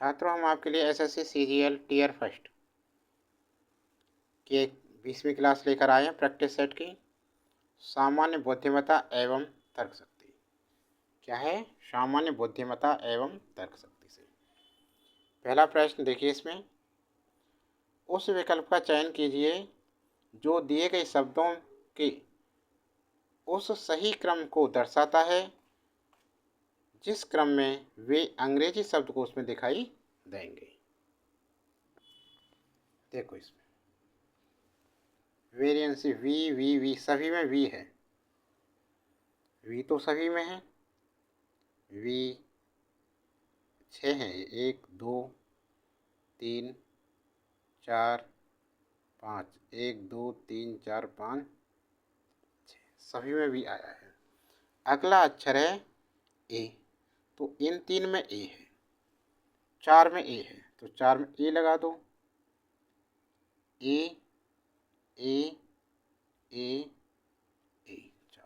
छात्रों, हम आपके लिए एसएससी सीजीएल टियर फर्स्ट की एक 20वीं क्लास लेकर आए हैं प्रैक्टिस सेट की। सामान्य बुद्धिमत्ता एवं तर्क शक्ति। क्या है? सामान्य बुद्धिमत्ता एवं तर्क शक्ति से पहला प्रश्न देखिए। इसमें उस विकल्प का चयन कीजिए जो दिए गए शब्दों के उस सही क्रम को दर्शाता है जिस क्रम में वे अंग्रेजी शब्दकोश में दिखाई देंगे। देखो, इसमें वेरिएंस वी वी वी सभी में वी है। वी तो सभी में है। वी 6 हैं। 1 2 3 4 5। 1 2 3 4 5 6 सभी में वी आया है। अगला अक्षर है ए, तो इन 3 में ए है। 4 में ए है तो 4 में ए लगा दो। ए ए ए ए 4।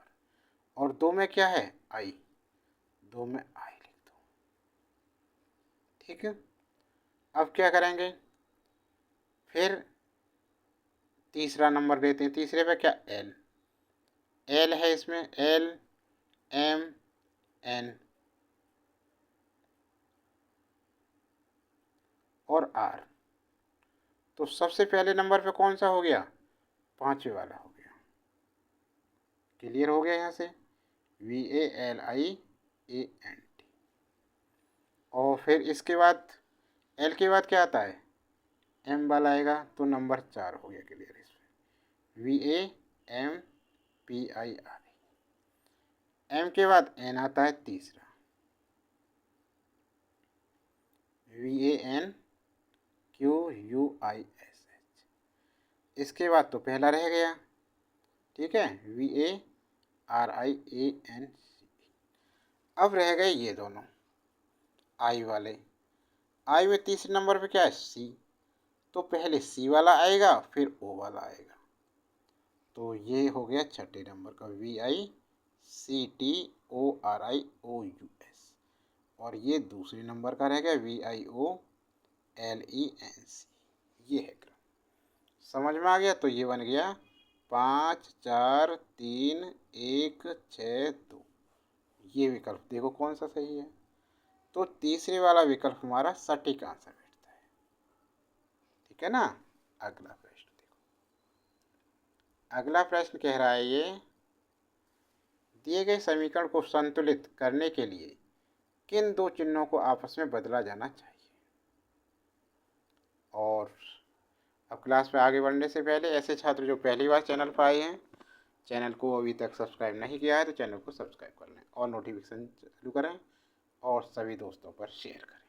और 2 में क्या है? आई। 2 में आई लिख दो। ठीक है। अब क्या करेंगे? फिर तीसरा नंबर देते हैं। तीसरे पे क्या? एल। एल है इसमें। एल एम एन और आर। तो सबसे पहले नंबर पे कौन सा हो गया? 5वें वाला हो गया। क्लियर हो गया यहाँ से? VALIANT। और फिर इसके बाद एल के बाद क्या आता है? एम वाला आएगा तो नंबर 4 हो गया। क्लियर? इसमें VAMPIR। एम के बाद एन आता है तीसरा। VANQUISH। इसके बाद तो पहला रह गया। ठीक है, VARIANC। अब रह गए ये दोनों आई वाले। आई में तीसरे नंबर पे क्या है? सी। तो पहले सी वाला आएगा फिर ओ वाला आएगा। तो ये हो गया छठे नंबर का VICTORIOUS। और ये दूसरे नंबर का रह गया VIOLENC। ये है क्रम। समझ में आ गया? तो ये बन गया 5 4 3 1 6 2। ये विकल्प देखो कौन सा सही है। तो तीसरे वाला विकल्प हमारा सटीक आंसर बैठता है। ठीक है ना? अगला प्रश्न देखो। अगला प्रश्न कह रहा है ये दिए गए समीकरण को संतुलित करने के लिए किन दो चिन्हों को आपस में बदला जाना चाहिए। और अब क्लास में आगे बढ़ने से पहले ऐसे छात्र जो पहली बार चैनल पर आए हैं, चैनल को अभी तक सब्सक्राइब नहीं किया है तो चैनल को सब्सक्राइब कर लें और नोटिफिकेशन चालू करें और सभी दोस्तों पर शेयर करें।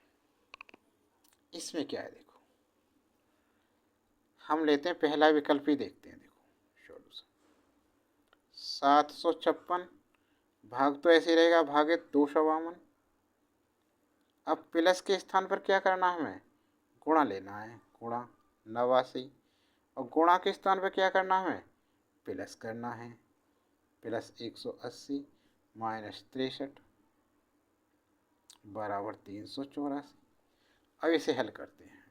इसमें क्या है देखो, हम लेते हैं पहला विकल्प ही देखते हैं। देखो सॉल्यूशन 756 भाग तो ऐसे रहेगा भागित 252। अब प्लस के स्थान पर क्या करना है? हमें गुणा लेना है। गुणा 89। और गुणा के स्थान पर क्या करना है? हमें प्लस करना है। प्लस 180 माइनस 63 बराबर 384। अब इसे हल करते हैं।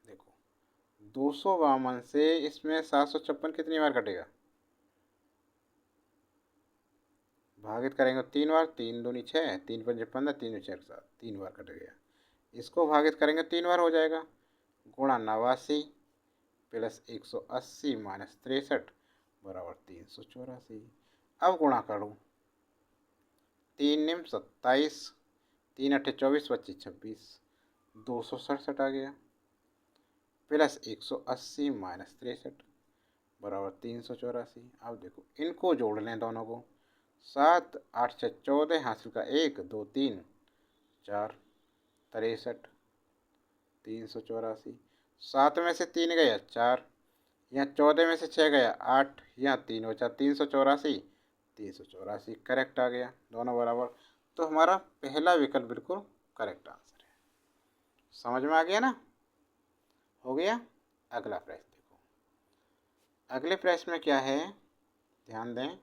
देखो 252 से इसमें 756 कितनी बार कटेगा? भागित करेंगे 3 बार। 3 दूनी 6, 3 पंजे 15, 3 4 7, 3 बार कट गया। इसको भागित करेंगे 3 बार हो जाएगा। गुणा 89 प्लस 180 माइनस 63 बराबर 384। अब गुणा करूँ 3 निम 27, 3 अट्ठे 24, 25 26, 267 आ गया। प्लस 180 माइनस 63 बराबर 384। अब देखो इनको जोड़ लें दोनों को। 7 8 6 14 हासिल का 1 2 3 4 63 384। 7 में से 3 गया 4, यहाँ 14 में से 6 गया 8, यहाँ 3 बचा 384। 384 करेक्ट आ गया, दोनों बराबर। तो हमारा पहला विकल्प बिल्कुल करेक्ट आंसर है। समझ में आ गया ना? हो गया। अगला प्रश्न देखो। अगले प्रश्न में क्या है ध्यान दें,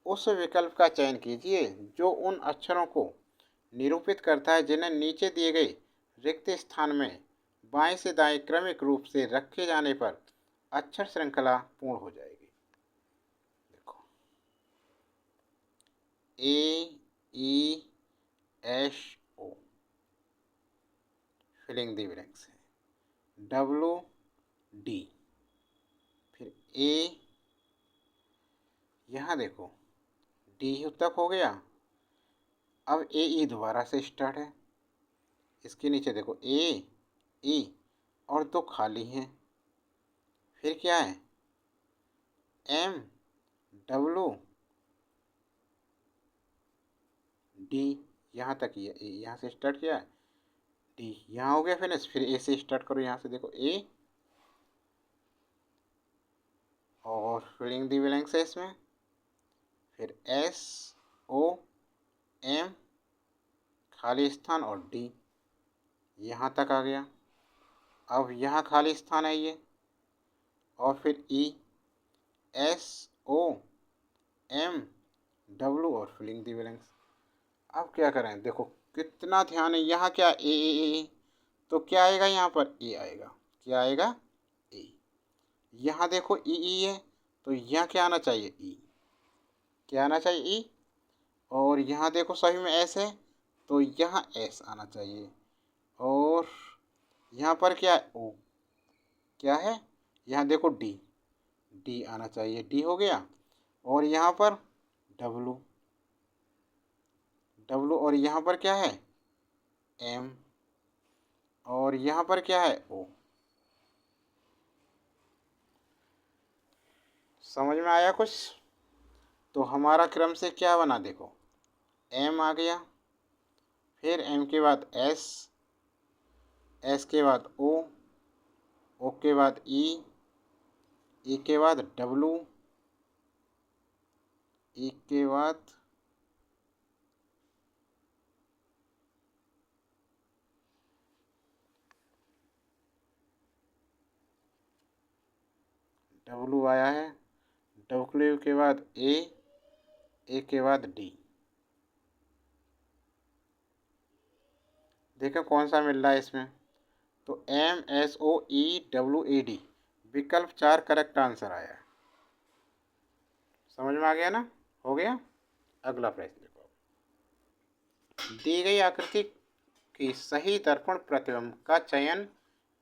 उस विकल्प का चयन कीजिए जो उन अक्षरों को निरूपित करता है जिन्हें नीचे दिए गए रिक्त स्थान में बाएं से दाएं क्रमिक रूप से रखे जाने पर अक्षर श्रृंखला पूर्ण हो जाएगी। देखो, AESO फिलिंग द ब्लैंक्स है, WD, फिर A, यहाँ देखो D तक हो गया। अब AE दोबारा से स्टार्ट है, इसके नीचे देखो AE और दो खाली हैं, फिर क्या है MWD, यहाँ तक ही है। A यहाँ से स्टार्ट किया, D यहाँ हो गया फिनिश, फिर A से स्टार्ट करो, यहाँ से देखो A और फिलिंग दी ब्लैंक्स है इसमें, फिर SOM खाली स्थान और D यहाँ तक आ गया। अब यहाँ खाली स्थान है ये, और फिर SOMW और फिलिंग दी ब्लैंक्स। अब क्या करें, देखो कितना ध्यान है, यहाँ क्या ए, तो क्या आएगा यहाँ पर ए आएगा, क्या आएगा ए। यहाँ देखो ई है, तो यहाँ क्या आना चाहिए ई, क्या आना चाहिए ई। और यहाँ देखो सभी में एस है, तो यहाँ एस आना चाहिए। और यहाँ पर क्या है ओ, क्या है यहाँ देखो डी, डी आना चाहिए, डी हो गया। और यहाँ पर डब्लू, डब्लू, और यहाँ पर क्या है एम, और यहाँ पर क्या है ओ। समझ में आया कुछ? तो हमारा क्रम से क्या बना, देखो एम आ गया, फिर एम के बाद एस, एस के बाद ओ, ओ के बाद ई के बाद डब्लू, ई के बाद डब्लू आया है, डब्ल्यू के बाद ए के बाद डी। देखो कौन सा मिल रहा है इसमें, तो MSOEWAD विकल्प 4 करेक्ट आंसर आया। समझ में आ गया ना, हो गया। अगला प्रश्न देखो, दी गई आकृति की सही दर्पण प्रतिबिंब का चयन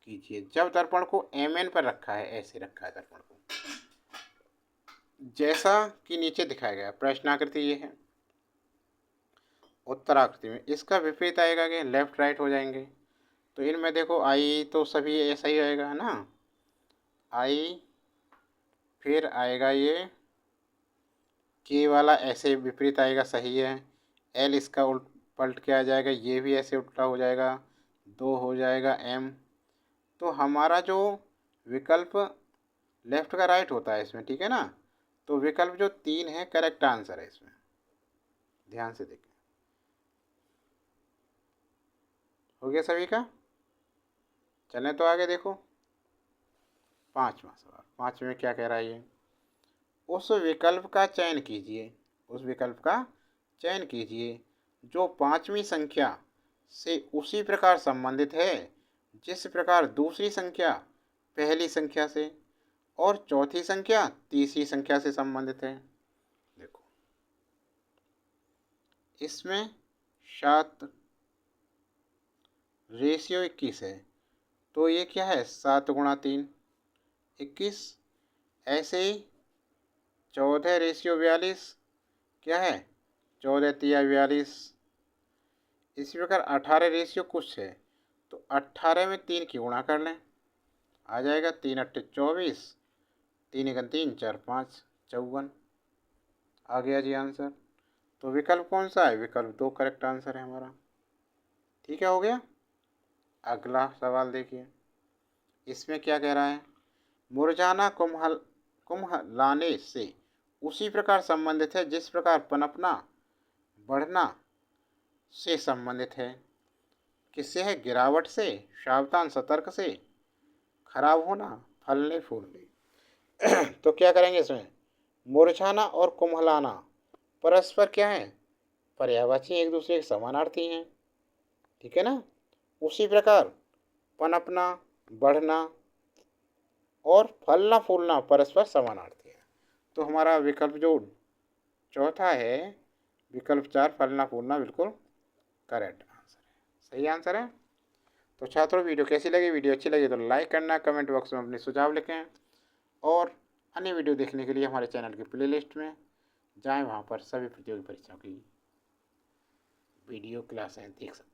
कीजिए जब दर्पण को MN पर रखा है, ऐसे रखा है दर्पण को, जैसा कि नीचे दिखाया गया। प्रश्न आकृति ये है, उत्तर आकृति में इसका विपरीत आएगा कि लेफ्ट राइट हो जाएंगे। तो इनमें देखो आई तो सभी ऐसा ही आएगा है ना, आई, फिर आएगा ये के वाला ऐसे विपरीत आएगा, सही है। एल इसका उल्ट पलट के आ जाएगा, ये भी ऐसे उल्टा हो जाएगा, दो हो जाएगा एम। तो हमारा जो विकल्प लेफ्ट का राइट होता है इसमें, ठीक है ना, तो विकल्प जो 3 है करेक्ट आंसर है इसमें, ध्यान से देखें। हो गया सभी का? चलें तो आगे देखो, 5वां सवाल। 5वें में क्या कह रहा है ये, उस विकल्प का चयन कीजिए, उस विकल्प का चयन कीजिए जो 5वीं संख्या से उसी प्रकार संबंधित है जिस प्रकार दूसरी संख्या पहली संख्या से और चौथी संख्या तीसरी संख्या से संबंधित है। देखो इसमें 7 रेशियो 21 है, तो ये क्या है 7 गुणा 3 21। ऐसे ही 14 रेशियो 42 क्या है 14 तिया 42। इसी प्रकार 18 रेशियो कुछ है, तो 18 में 3 की गुणा कर लें, आ जाएगा 3 अट्ठे 24, 3 एकम 3 4 5 54। आ गया जी आंसर। तो विकल्प कौन सा है, विकल्प 2 करेक्ट आंसर है हमारा। ठीक है, हो गया। अगला सवाल देखिए, इसमें क्या कह रहा है, मुरझाना कुम्हलाने से उसी प्रकार संबंधित है जिस प्रकार पनपना बढ़ना से संबंधित है। किससे है, गिरावट से, सावधान सतर्क से, खराब होना, फलने फूलने। तो क्या करेंगे इसमें, मुरझाना और कुम्हलाना परस्पर क्या है, पर्यायवाची, एक दूसरे के समानार्थी हैं। ठीक है ना। उसी प्रकार पनपना, बढ़ना और फलना फूलना परस्पर समानार्थी हैं। तो हमारा विकल्प जो चौथा है, विकल्प 4 फलना फूलना, बिल्कुल करेक्ट आंसर है, सही आंसर है। तो छात्रों, वीडियो कैसी लगी? वीडियो अच्छी लगी तो लाइक करना, कमेंट बॉक्स में अपने सुझाव लिखें और अन्य वीडियो देखने के लिए हमारे चैनल की प्लेलिस्ट में जाएं, वहां पर सभी प्रतियोगी परीक्षाओं की वीडियो क्लासें देख सकते हैं।